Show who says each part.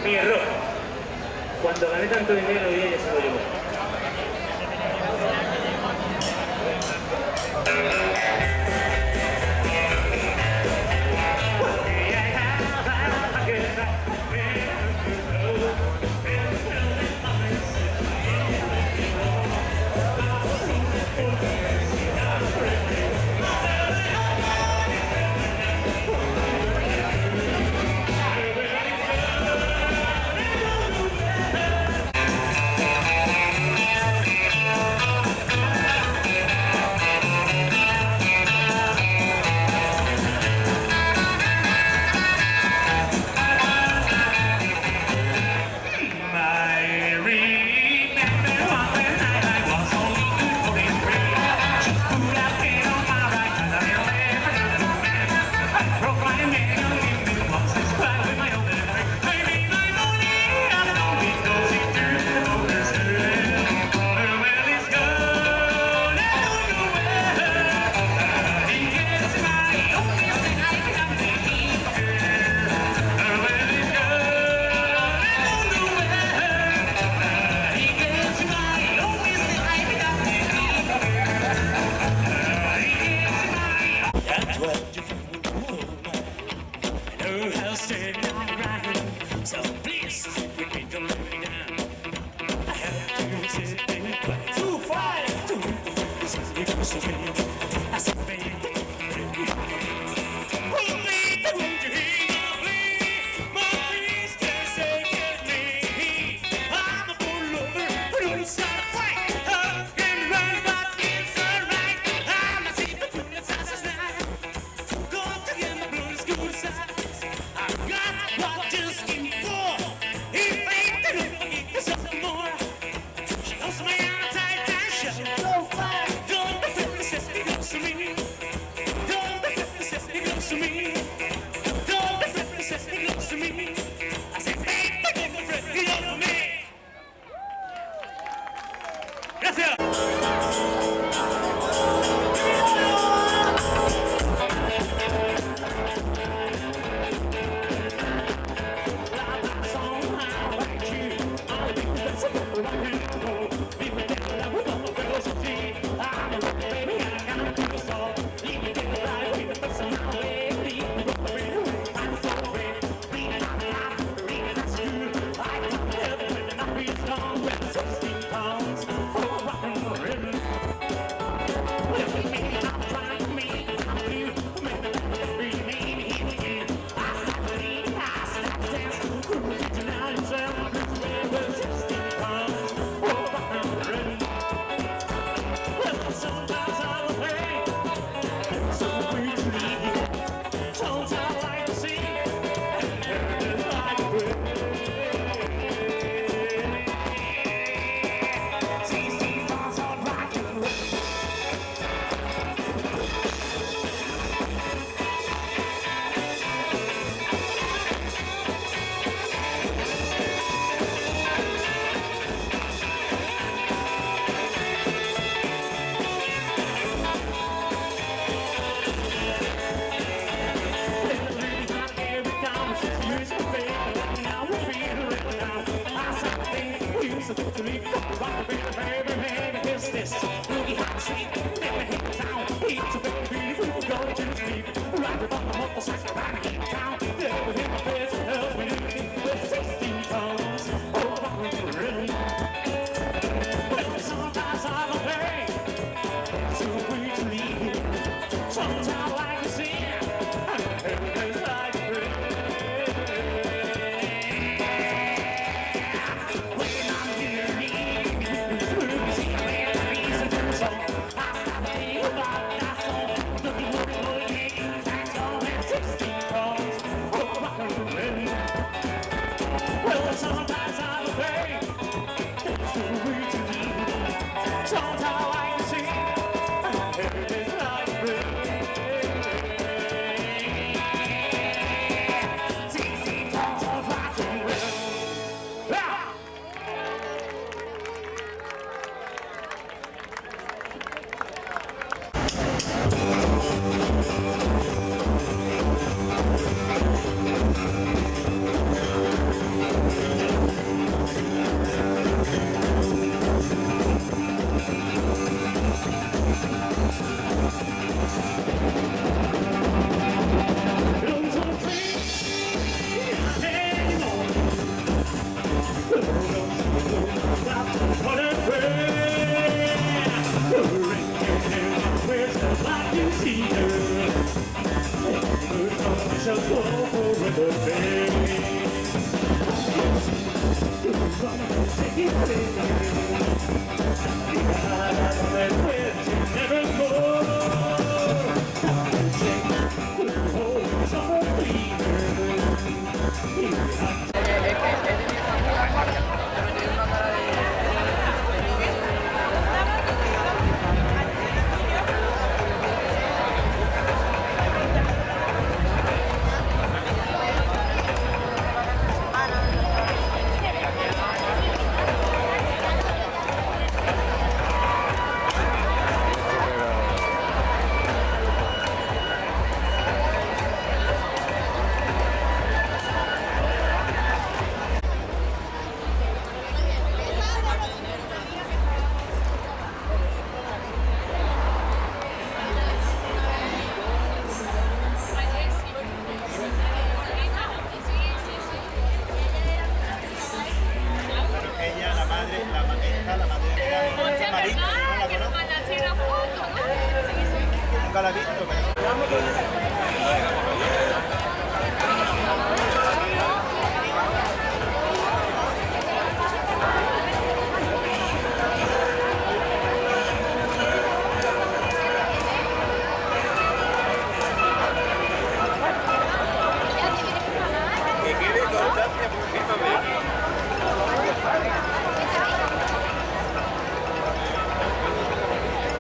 Speaker 1: Mi error. Cuando gané tanto dinero y ella se lo llevó.
Speaker 2: So please, you need to let me down. I have to sit in place. 2, 5, 2, this is the goes to me. I said, baby, oh, baby, won't you hear me? My please can't say get me. I'm a bull lover, but only start a fight. I can run, but it's alright. I'm a secret to the sauces now. Go to get my blues, go side. I got what you're looking for. If ain't the look, it's something more. She knows my appetite and shut. So far, don't be 50 cents, it goes to me. Don't be 50 cents, it goes to me. Don't be 50 cents, it goes to me. I said, hey, take over the friend, it goes to me. Gracias.
Speaker 3: Ella, la madre, la madre de Marito, ¿no la conoces? Nunca la he visto, pero...